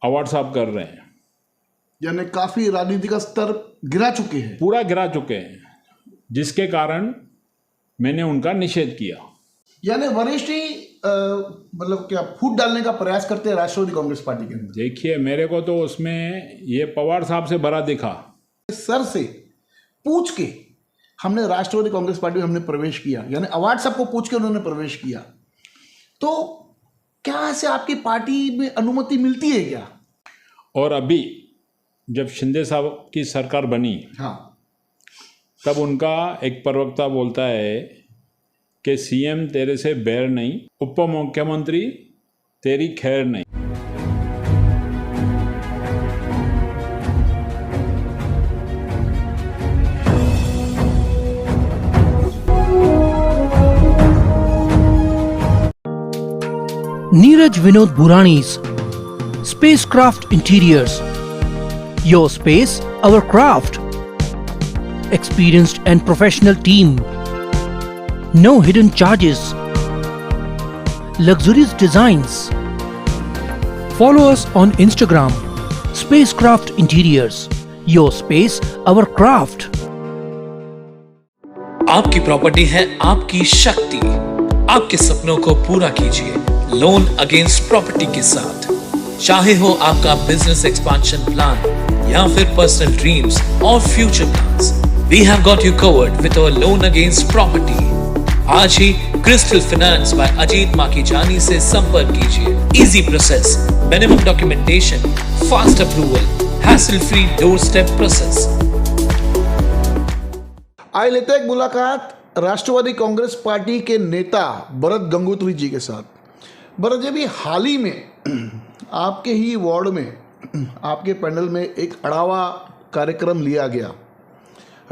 Award साहब कर रहे हैं, यानी काफी राजनीति का स्तर गिरा चुके हैं, पूरा गिरा चुके हैं, जिसके कारण मैंने उनका निषेध किया। यानी वरिष्ठ ही मतलब क्या फूट डालने का प्रयास करते हैं राष्ट्रवादी कांग्रेस पार्टी के अंदर। देखिए, मेरे को तो उसमें ये पवार साहब से भरा दिखा। सर से पूछ के हमने राष्ट्रवादी कांग्रेस पार्टी में हमने प्रवेश किया, यानी अवार्ड साहब को पूछ के उन्होंने प्रवेश किया, तो क्या ऐसे आपकी पार्टी में अनुमति मिलती है क्या? और अभी जब शिंदे साहब की सरकार बनी, हाँ, तब उनका एक प्रवक्ता बोलता है कि सीएम तेरे से बैर नहीं, उप मुख्यमंत्री तेरी खैर नहीं। Neeraj Vinod Burani's Spacecraft Interiors. Your space, our craft. Experienced and professional team. No hidden charges. Luxurious designs. Follow us on Instagram. Spacecraft Interiors. Your space, our craft. आपकी प्रॉपर्टी है आपकी शक्ति। आपके सपनों को पूरा कीजिए लोन अगेंस्ट प्रॉपर्टी के साथ। चाहे हो आपका बिजनेस एक्सपांशन प्लान या फिर पर्सनल ड्रीम्स और future plans, we have got you covered with our loan against property. आज ही Crystal Finance by Ajit Makijani से संपर्क कीजिए। Easy process, minimum documentation, fast approval, hassle free doorstep process. आइए लेते हैं एक मुलाकात राष्ट्रवादी कांग्रेस पार्टी के नेता भरत गंगोत्री जी के साथ। भरत जी, भी हाल ही में आपके ही वार्ड में आपके पैनल में एक अड़ावा कार्यक्रम लिया गया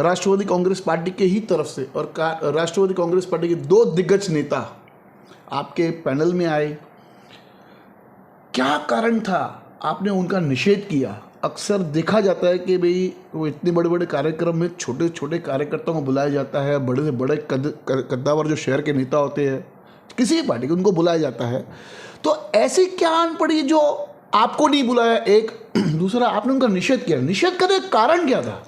राष्ट्रवादी कांग्रेस पार्टी के ही तरफ से, और राष्ट्रवादी कांग्रेस पार्टी के दो दिग्गज नेता आपके पैनल में आए। क्या कारण था आपने उनका निषेध किया? अक्सर देखा जाता है कि भाई वो इतने बड़े बड़े कार्यक्रम में छोटे छोटे कार्यकर्ताओं को बुलाया जाता है, बड़े से बड़े कद्दावर जो शहर के नेता होते हैं किसी भी पार्टी के, उनको बुलाया जाता है। तो ऐसी क्या आन पड़ी जो आपको नहीं बुलाया? एक दूसरा, आपने उनका निषेध किया, निषेध करने का कारण क्या था?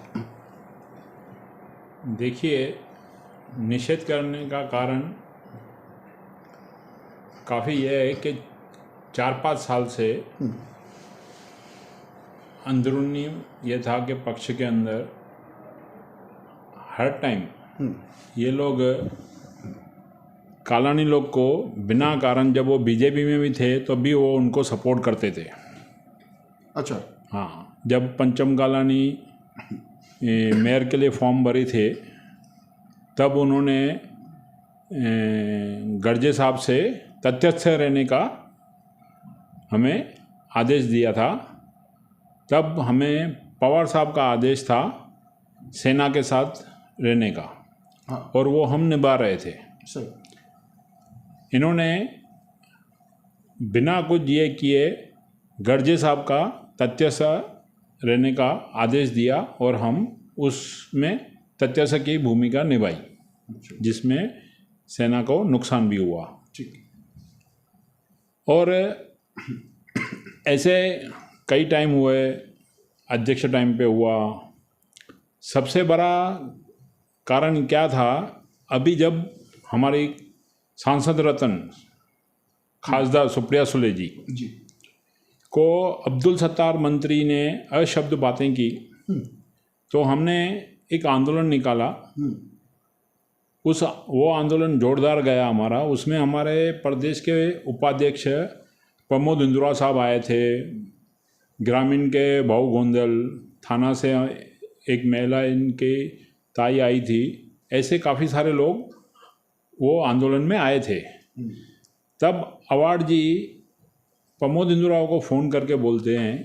देखिए, निषेध करने का कारण काफ़ी यह है कि 4-5 साल से अंदरूनी ये था कि पक्ष के अंदर हर टाइम ये लोग कालानी लोग को बिना कारण, जब वो बीजेपी में भी थे तो भी वो उनको सपोर्ट करते थे। अच्छा। हाँ, जब पंचम कालानी मेयर के लिए फॉर्म भरे थे तब उन्होंने गर्जे साहब से तथ्यस्थ रहने का हमें आदेश दिया था। तब हमें पवार साहब का आदेश था सेना के साथ रहने का। हाँ। और वो हम निभा रहे थे। सही। इन्होंने बिना कुछ ये किए गर्जे साहब का तथ्यस्थ रहने का आदेश दिया और हम उसमें तथ्यस्थ की भूमिका निभाई, जिसमें सेना को नुकसान भी हुआ। ठीक। और ऐसे कई टाइम हुए, अध्यक्ष टाइम पे हुआ। सबसे बड़ा कारण क्या था, अभी जब हमारी सांसद रत्न खासदार सुप्रिया सुले जी को अब्दुल सत्तार मंत्री ने अशब्द बातें की, तो हमने एक आंदोलन निकाला। वो आंदोलन जोरदार गया हमारा। उसमें हमारे प्रदेश के उपाध्यक्ष प्रमोद इंदुरा साहब आए थे, ग्रामीण के भाऊ गोंदल, थाना से एक महिला इनकी ताई आई थी। ऐसे काफ़ी सारे लोग वो आंदोलन में आए थे। तब अवार्ड जी प्रमोद इंदुरा को फ़ोन करके बोलते हैं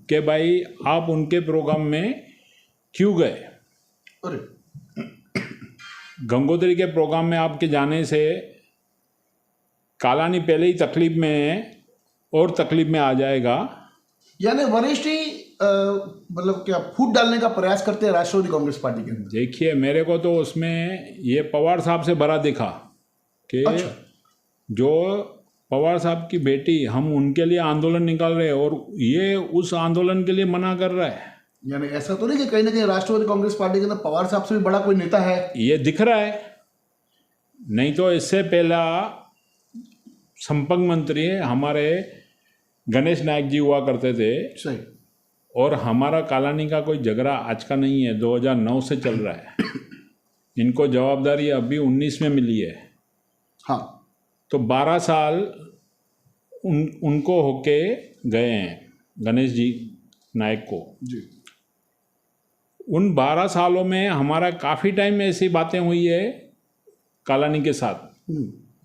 कि भाई आप उनके प्रोग्राम में क्यों गए? अरे, गंगोत्री के प्रोग्राम में आपके जाने से कालानी पहले ही तकलीफ में है और तकलीफ में आ जाएगा। यानी वरिष्ठ ही मतलब क्या फूट डालने का प्रयास करते हैं राष्ट्रवादी कांग्रेस पार्टी के अंदर। देखिए, मेरे को तो उसमें ये पवार साहब से भरा दिखा कि अच्छा। जो पवार साहब की बेटी, हम उनके लिए आंदोलन निकाल रहे हैं और ये उस आंदोलन के लिए मना कर रहा है। यानी ऐसा तो नहीं कि कहीं ना कहीं राष्ट्रवादी कांग्रेस पार्टी के अंदर पवार साहब से भी बड़ा कोई नेता है? ये दिख रहा है। नहीं तो इससे पहला संपर्क मंत्री हमारे गणेश नायक जी हुआ करते थे। सही। और हमारा कालानी का कोई झगड़ा आज का नहीं है, 2009 से चल रहा है। इनको जवाबदारी अभी 19 में मिली है। हाँ। तो 12 साल उनको होके गए हैं गणेश जी नायक को जी। उन 12 सालों में हमारा काफ़ी टाइम में ऐसी बातें हुई है कालानी के साथ,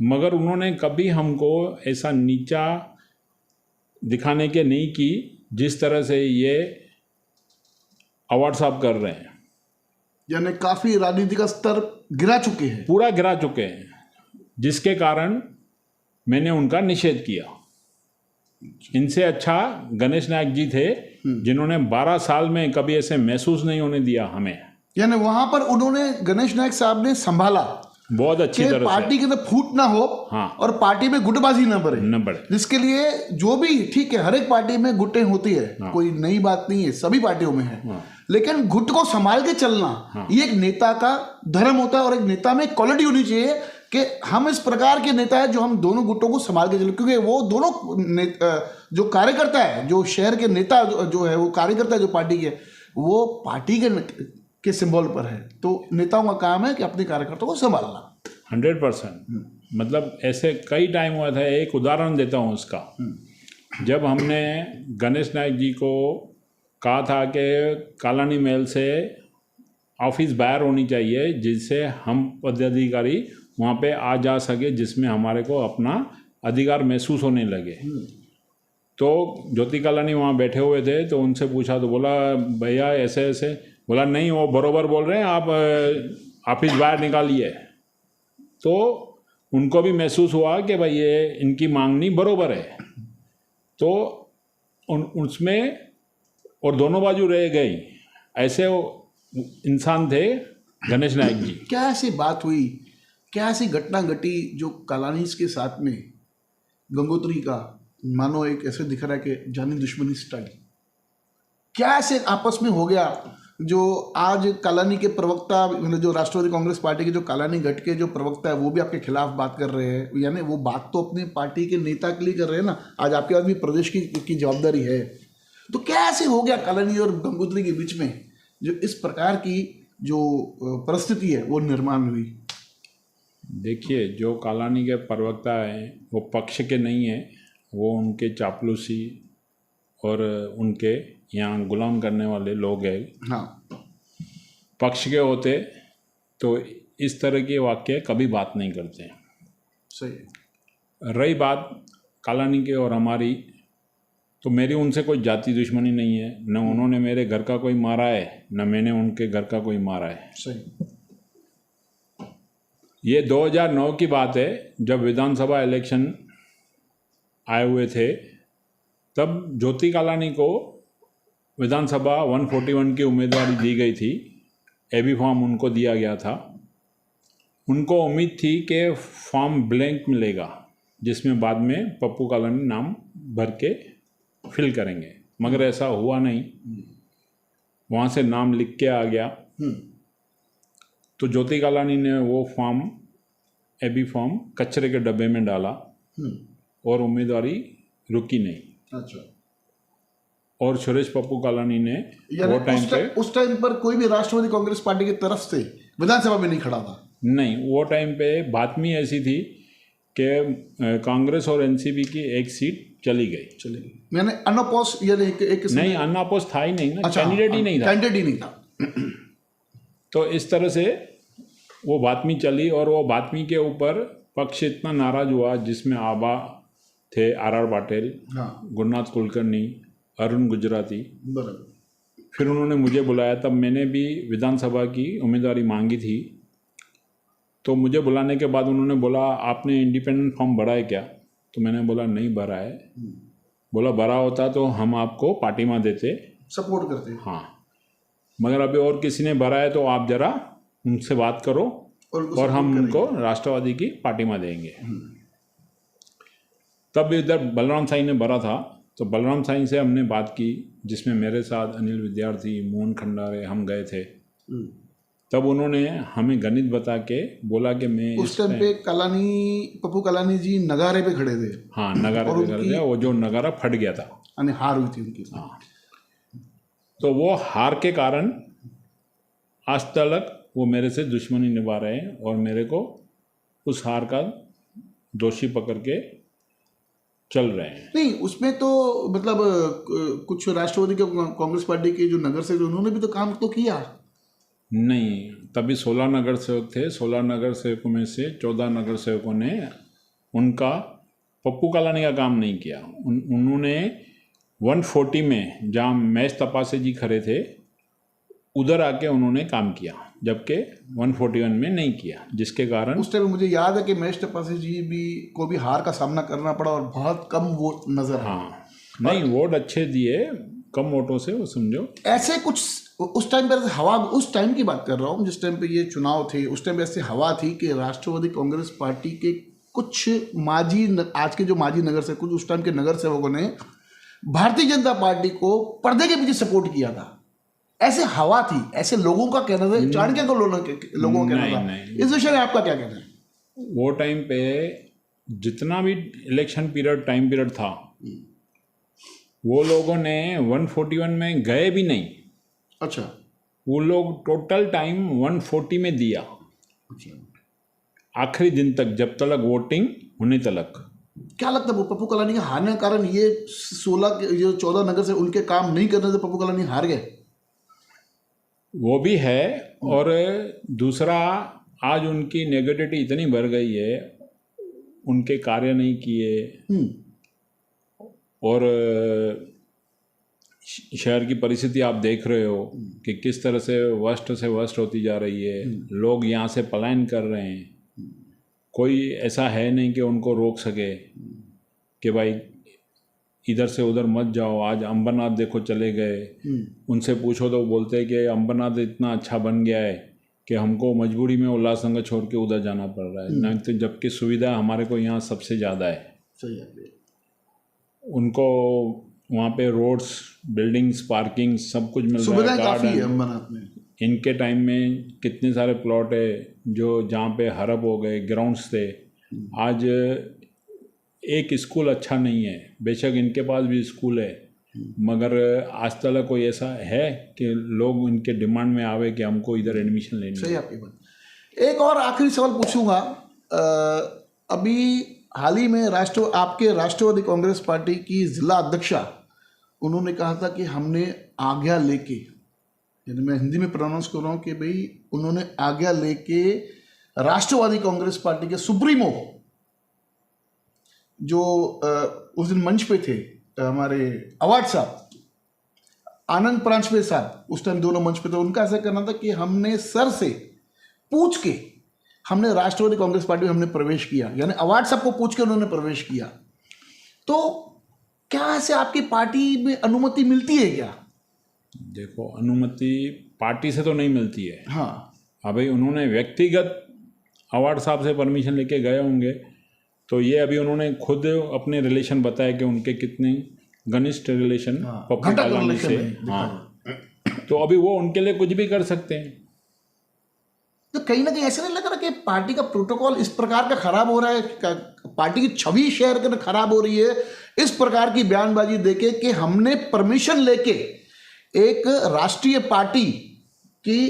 मगर उन्होंने कभी हमको ऐसा नीचा दिखाने के नहीं की जिस तरह से ये अवार्ड साहब कर रहे हैं। यानी काफी राजनीति का स्तर गिरा चुके हैं, पूरा गिरा चुके हैं, जिसके कारण मैंने उनका निषेध किया। इनसे अच्छा गणेश नायक जी थे जिन्होंने 12 साल में कभी ऐसे महसूस नहीं होने दिया हमें। यानी वहां पर उन्होंने, गणेश नायक साहब ने संभाला बहुत अच्छी कि तरह पार्टी के अंदर फूट ना हो। हाँ। और पार्टी में गुटबाजी ना बढ़े। जिसके लिए जो भी, ठीक है, हर एक पार्टी में गुटें होती है। हाँ। कोई नई बात नहीं है, सभी पार्टियों में है। हाँ। लेकिन गुट को संभाल के चलना, हाँ। ये एक नेता का धर्म होता है। और एक नेता में क्वालिटी होनी चाहिए कि हम इस प्रकार के नेता है जो हम दोनों गुटों को संभाल के चले। क्योंकि वो दोनों जो कार्यकर्ता है, जो शहर के नेता जो है, वो कार्यकर्ता जो पार्टी के, वो पार्टी के सिंबल पर है। तो नेताओं का काम है कि अपने कार्यकर्ताओं को संभालना। 100%। मतलब ऐसे कई टाइम हुआ था। एक उदाहरण देता हूँ उसका। जब हमने गणेश नायक जी को कहा था कि कालानी महल से ऑफिस बाहर होनी चाहिए जिससे हम पदाधिकारी वहाँ पे आ जा सके, जिसमें हमारे को अपना अधिकार महसूस होने लगे। तो ज्योति कालानी वहाँ बैठे हुए थे, तो उनसे पूछा तो बोला भैया ऐसे ऐसे। बोला नहीं, वो बरोबर बोल रहे हैं, आप ऑफिस बाहर निकालिए। तो उनको भी महसूस हुआ कि भाई ये इनकी मांगनी बरोबर है। तो उसमें और दोनों बाजू रह गई। ऐसे इंसान थे गणेश नायक जी। क्या ऐसी बात हुई, क्या ऐसी घटना घटी जो कालानीस के साथ में गंगोत्री का मानो एक ऐसे दिख रहा है कि जानी दुश्मनी स्टाइल, क्या ऐसे आपस में हो गया जो आज कालानी के प्रवक्ता, मतलब जो राष्ट्रवादी कांग्रेस पार्टी के जो कालानी गढ़ के जो प्रवक्ता है, वो भी आपके खिलाफ बात कर रहे हैं। यानी वो बात तो अपनी पार्टी के नेता के लिए कर रहे हैं ना। आज आपके पास भी प्रदेश की जवाबदारी है। तो क्या ऐसे हो गया कालानी और गंगोत्री के बीच में जो इस प्रकार की जो परिस्थिति है वो निर्माण हुई? देखिए, जो कालानी के प्रवक्ता हैं वो पक्ष के नहीं हैं, वो उनके चापलूसी और उनके यहाँ गुलाम करने वाले लोग हैं। हाँ। पक्ष के होते तो इस तरह के वाक्य कभी बात नहीं करते। सही। रही बात कालानी के और हमारी, तो मेरी उनसे कोई जाति दुश्मनी नहीं है। न उन्होंने मेरे घर का कोई मारा है, न मैंने उनके घर का कोई मारा है। सही। ये 2009 की बात है, जब विधानसभा इलेक्शन आए हुए थे, तब ज्योति कालानी को विधानसभा 141 की उम्मीदवारी दी गई थी। एबी फॉर्म उनको दिया गया था। उनको उम्मीद थी कि फॉर्म ब्लैंक मिलेगा, जिसमें बाद में पप्पू कालानी नाम भर के फिल करेंगे, मगर ऐसा हुआ नहीं। वहाँ से नाम लिख के आ गया। तो ज्योति कालानी ने वो फॉर्म, एबी फॉर्म, कचरे के डब्बे में डाला और उम्मीदवारी रुकी नहीं। अच्छा। और सुरेश पप्पू कालानी ने वो टाइम पे, उस टाइम पर कोई भी राष्ट्रवादी कांग्रेस पार्टी की तरफ से विधानसभा में नहीं खड़ा था। नहीं, वो टाइम पे बातमी ऐसी थी कि कांग्रेस और एनसीपी की एक सीट चली गई। मैंने अनअपोज, यानी एक नहीं, अनअपोज था ही नहीं ना। अच्छा, कैंडिडेट ही नहीं था। कैंडिडेट ही नहीं था। तो इस तरह से वो बातमी चली और वो बातमी के ऊपर पक्ष इतना नाराज हुआ, जिसमें आबा थे, आर पाटिल, गुरुनाथ कुलकर्णी, अरुण गुजराती। बराबर। फिर उन्होंने मुझे बुलाया, तब मैंने भी विधानसभा की उम्मीदवारी मांगी थी। तो मुझे बुलाने के बाद उन्होंने बोला आपने इंडिपेंडेंट फॉर्म भरा है क्या? तो मैंने बोला नहीं भरा है। बोला भरा होता तो हम आपको पार्टी में देते, सपोर्ट करते। हाँ, मगर अभी और किसी ने भरा है तो आप जरा उनसे बात करो और हम उनको राष्ट्रवादी की पार्टी में देंगे। तब इधर बलराम साई ने भरा था, तो बलराम साई से हमने बात की, जिसमें मेरे साथ अनिल विद्यार्थी, मोहन खंडारे, हम गए थे। तब उन्होंने हमें गणित बता के बोला कि मैं उस टाइम पे पप्पू कलानी जी नगारे पे खड़े थे। हाँ, नगारा पे कर दिया, वो जो नगारा फट गया था, यानी हार हुई थी उनकी। हाँ, तो वो हार के कारण आज तक वो मेरे से दुश्मनी निभा रहे हैं और मेरे को उस हार का दोषी पकड़ के चल रहे हैं। नहीं, उसमें तो मतलब कुछ राष्ट्रवादी के कांग्रेस पार्टी के जो नगर सेवक उन्होंने भी तो काम तो किया। नहीं, तभी 16 नगर सेवक थे। 16 नगर सेवकों में से 14 नगर सेवकों ने उनका पप्पू कलानी का काम नहीं किया। उन्होंने 140 में जहाँ महेश तपासे जी खड़े थे उधर आके उन्होंने काम किया, जबकि 141 में नहीं किया, जिसके कारण उस टाइम मुझे याद है कि महेश तपासे जी को भी हार का सामना करना पड़ा और बहुत कम वोट नजर आए। हाँ, नहीं, वोट अच्छे दिए, कम वोटों से, वो समझो। ऐसे कुछ उस टाइम पर हवा, उस टाइम की बात कर रहा हूँ जिस टाइम पे ये चुनाव थे, उस टाइम पे ऐसे हवा थी कि राष्ट्रवादी कांग्रेस पार्टी के कुछ आज के जो माजी नगर से कुछ उस टाइम के नगर सेवकों ने भारतीय जनता पार्टी को पर्दे के पीछे सपोर्ट किया था। ऐसे हवा थी, ऐसे लोगों का कहना था, चाणक्य को लोगों का कहना था। इस विषय में आपका क्या कहना है? वो टाइम पे जितना भी इलेक्शन पीरियड टाइम पीरियड था, वो लोगों ने 141 में गए भी नहीं। अच्छा, वो लोग टोटल टाइम 140 में दिया, अच्छा, आखिरी दिन तक, जब तक वोटिंग होने तक। क्या लगता है वो पप्पू कलानी के हारने का कारण ये 14 नगर से उनके काम नहीं करने से पप्पू कलानी हार गए? वो भी है, और दूसरा आज उनकी नेगेटिविटी इतनी बढ़ गई है, उनके कार्य नहीं किए, और शहर की परिस्थिति आप देख रहे हो कि किस तरह से वर्स्ट होती जा रही है। लोग यहाँ से पलायन कर रहे हैं, कोई ऐसा है नहीं कि उनको रोक सके कि भाई इधर से उधर मत जाओ। आज अंबरनाथ देखो चले गए, उनसे पूछो तो बोलते हैं कि अंबरनाथ इतना अच्छा बन गया है कि हमको मजबूरी में उल्लासनगर छोड़ के उधर जाना पड़ रहा है, नहीं तो जबकि सुविधा हमारे को यहाँ सबसे ज़्यादा है। सही है। उनको वहाँ पे रोड्स, बिल्डिंग्स, पार्किंग सब कुछ मिल रहा है, सुविधाएं काफ़ी है गार्डन। अंबरनाथ में। इनके टाइम में कितने सारे प्लॉट है जो जहाँ पे हड़प हो गए, ग्राउंड्स थे। आज एक स्कूल अच्छा नहीं है, बेशक इनके पास भी स्कूल है, मगर आज तक कोई ऐसा है कि लोग इनके डिमांड में आवे कि हमको इधर एडमिशन लेनी है। सही आपकी बात। एक और आखिरी सवाल पूछूंगा। अभी हाल ही में आपके राष्ट्रवादी कांग्रेस पार्टी की जिला अध्यक्षा, उन्होंने कहा था कि हमने आज्ञा लेके, यानी मैं हिंदी में प्रोनाउंस कर रहा हूँ कि भाई उन्होंने आज्ञा लेके राष्ट्रवादी कांग्रेस पार्टी के सुप्रीमो जो उस दिन मंच पे थे, हमारे अवार्ड साहब, आनंद प्रांशपे साहब, उस टाइम दोनों मंच पे थे, उनका ऐसा कहना था कि हमने सर से पूछ के हमने राष्ट्रवादी कांग्रेस पार्टी में हमने प्रवेश किया, यानी अवार्ड साहब को पूछ के उन्होंने प्रवेश किया। तो क्या ऐसे आपकी पार्टी में अनुमति मिलती है क्या? देखो, अनुमति पार्टी से तो नहीं मिलती है। हाँ, भाई उन्होंने व्यक्तिगत अवार्ड साहब से परमिशन लेके गए होंगे, तो ये अभी उन्होंने खुद अपने रिलेशन बताया कि उनके कितने घनिष्ठ रिलेशन पप्पू कलानी से। हाँ, तो अभी वो उनके लिए कुछ भी कर सकते हैं। तो कहीं ना कहीं ऐसा नहीं लग रहा कि पार्टी का प्रोटोकॉल इस प्रकार का खराब हो रहा है, पार्टी की छवि शहर के खराब हो रही है इस प्रकार की बयानबाजी देके कि हमने परमिशन लेके एक राष्ट्रीय पार्टी की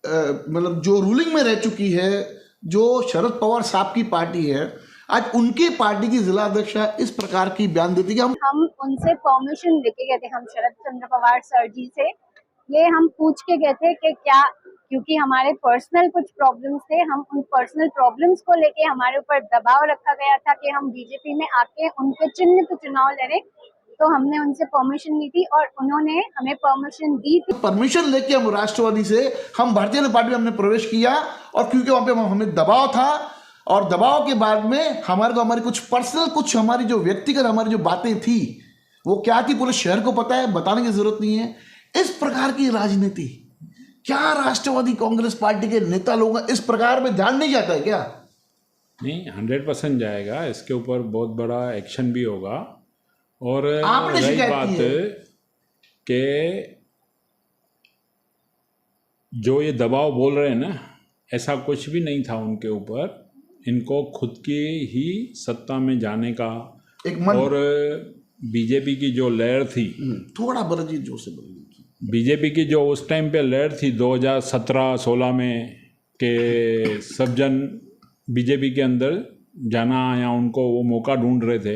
मतलब जो रूलिंग में रह चुकी है, जो शरद पवार साहब की पार्टी है, आज उनकी पार्टी की जिला अध्यक्षा इस प्रकार की बयान देती कि हम उनसे परमिशन लेके गए थे, हम शरद चंद्र पवार सर जी से ये हम पूछ के गए थे कि क्या, क्योंकि हमारे पर्सनल कुछ प्रॉब्लम्स थे, हम उन पर्सनल प्रॉब्लम्स को लेके हमारे ऊपर दबाव रखा गया था कि हम बीजेपी में आके उनके चिन्ह पे चुनाव लड़े, तो हमने उनसे परमिशन ली थी और उन्होंने हमें परमिशन दी थी। परमिशन लेके हम राष्ट्रवादी से हम भारतीय जनता पार्टी में हमने प्रवेश किया, और क्योंकि वहां पे हमें दबाव था, और दबाव के बाद में हमारी कुछ पर्सनल, कुछ हमारी जो व्यक्तिगत हमारी जो बातें थी वो क्या थी पूरे शहर को पता है, बताने की जरूरत नहीं है। इस प्रकार की राजनीति क्या राष्ट्रवादी कांग्रेस पार्टी के नेता लोगों का इस प्रकार में ध्यान नहीं जाता है क्या? नहीं, 100% जाएगा। इसके ऊपर बहुत बड़ा एक्शन भी होगा। और आपने रही शिकायत बात की है। कि जो ये दबाव बोल रहे हैं ना, ऐसा कुछ भी नहीं था उनके ऊपर। इनको खुद की ही सत्ता में जाने का एक मन। और बीजेपी की जो लहर थी, थोड़ा भरत जी जोर से बोलिए। बीजेपी की जो उस टाइम पे लहर थी 2017-16 में, के सब जन बीजेपी के अंदर जाना या उनको वो मौका ढूंढ रहे थे,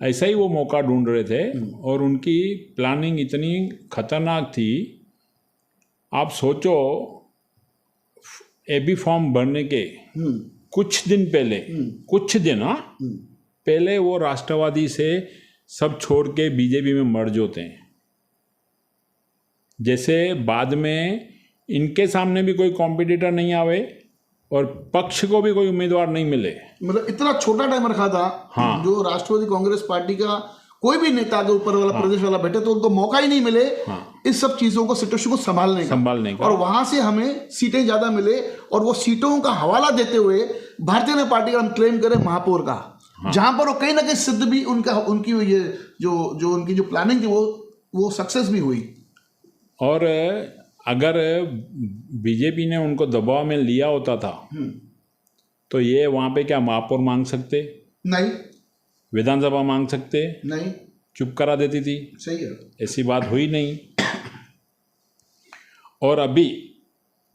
ऐसा ही वो मौका ढूंढ रहे थे। और उनकी प्लानिंग इतनी खतरनाक थी। आप सोचो, एबी फॉर्म भरने के कुछ दिन पहले, कुछ दिन पहले वो राष्ट्रवादी से सब छोड़ के बीजेपी में मर्ज होते हैं। जैसे बाद में इनके सामने भी कोई कॉम्पिटिटर नहीं आवे और पक्ष को भी कोई उम्मीदवार नहीं मिले। मतलब इतना छोटा टाइम रखा था। हाँ। जो राष्ट्रवादी कांग्रेस पार्टी का कोई भी नेता के ऊपर वाला प्रदेश वाला बैठे तो उनको मौका ही नहीं मिले इस सब चीजों को, सिचुएशन को संभालने का। और वहां से हमें सीटें ज्यादा मिले और वो सीटों का हवाला देते हुए भारतीय जनता पार्टी का हम क्लेम करें महापौर का, जहां पर वो कहीं ना कहीं सिद्ध भी उनकी ये जो उनकी जो प्लानिंग थी वो सक्सेस भी हुई। और अगर बीजेपी ने उनको दबाव में लिया होता था तो ये वहाँ पे क्या महापौर मांग सकते? नहीं। विधानसभा मांग सकते? नहीं। चुप करा देती थी। सही है। ऐसी बात हुई नहीं। और अभी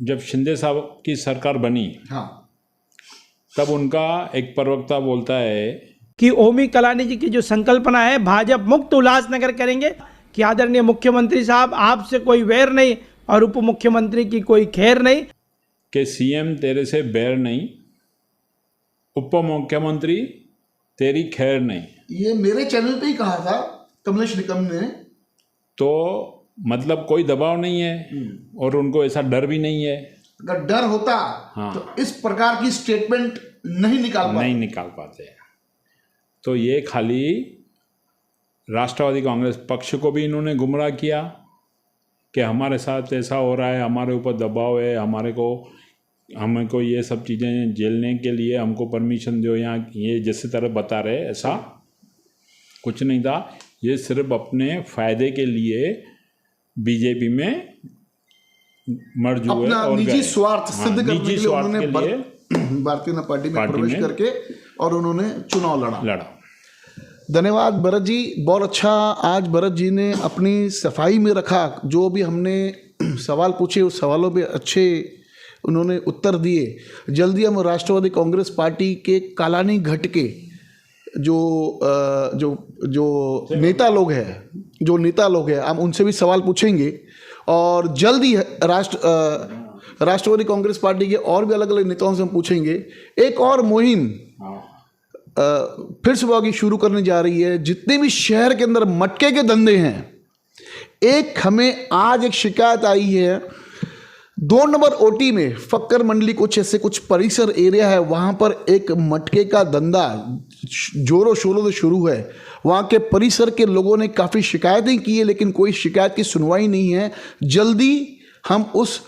जब शिंदे साहब की सरकार बनी, हाँ, तब उनका एक प्रवक्ता बोलता है कि ओमी कलानी जी की जो संकल्पना है भाजपा मुक्त उल्लासनगर करेंगे, कि आदरणीय मुख्यमंत्री साहब आपसे कोई वैर नहीं और उप मुख्यमंत्री की कोई खैर नहीं, कि सीएम तेरे से बैर नहीं, उप मुख्यमंत्री तेरी खैर नहीं। ये मेरे चैनल पे ही कहा था कमलेश निकम ने। तो मतलब कोई दबाव नहीं है और उनको ऐसा डर भी नहीं है। अगर डर होता हाँ। तो इस प्रकार की स्टेटमेंट नहीं निकाल पाते। तो ये खाली राष्ट्रवादी कांग्रेस पक्ष को भी इन्होंने गुमराह किया कि हमारे साथ ऐसा हो रहा है, हमारे ऊपर दबाव है, हमको ये सब चीज़ें झेलने के लिए हमको परमिशन दो, यहाँ ये जैसे तरह बता रहे, ऐसा कुछ नहीं था। ये सिर्फ अपने फायदे के लिए बीजेपी में मर्ज हुए अपना और निजी स्वार्थ सिद्ध करने के निजी लिए स्वार्थ उन्होंने के लिए भारतीय जनता पार्टी में प्रवेश करके और उन्होंने चुनाव लड़ा। धन्यवाद भरत जी, बहुत अच्छा आज भरत जी ने अपनी सफाई में रखा। जो भी हमने सवाल पूछे उस सवालों पे अच्छे उन्होंने उत्तर दिए। जल्दी हम राष्ट्रवादी कांग्रेस पार्टी के कालानी घट के जो नेता लोग हैं हम उनसे भी सवाल पूछेंगे और जल्दी राष्ट्रवादी कांग्रेस पार्टी के और भी अलग अलग नेताओं से हम पूछेंगे। एक और मुहिम फिर से शुरू करने जा रही है। जितने भी शहर के अंदर मटके के धंधे हैं, हमें आज एक शिकायत आई है 2 नंबर ओटी में फक्कर मंडली कुछ परिसर एरिया है, वहाँ पर एक मटके का धंधा जोरों शोरों से शुरू है। वहाँ के परिसर के लोगों ने काफ़ी शिकायतें की है लेकिन कोई शिकायत की सुनवाई नहीं है। जल्दी हम उस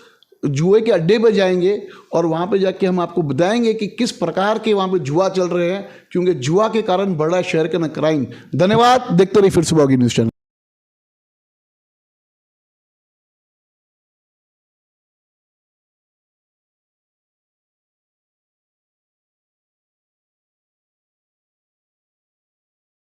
जुए के अड्डे पर जाएंगे और वहाँ पे जाके हम आपको बताएंगे कि किस प्रकार के वहाँ पे जुआ चल रहे हैं, क्योंकि जुआ के कारण बढ़ रहा है शहर का क्राइम। धन्यवाद, देखते रहिए फिर से न्यूज़ चैनल।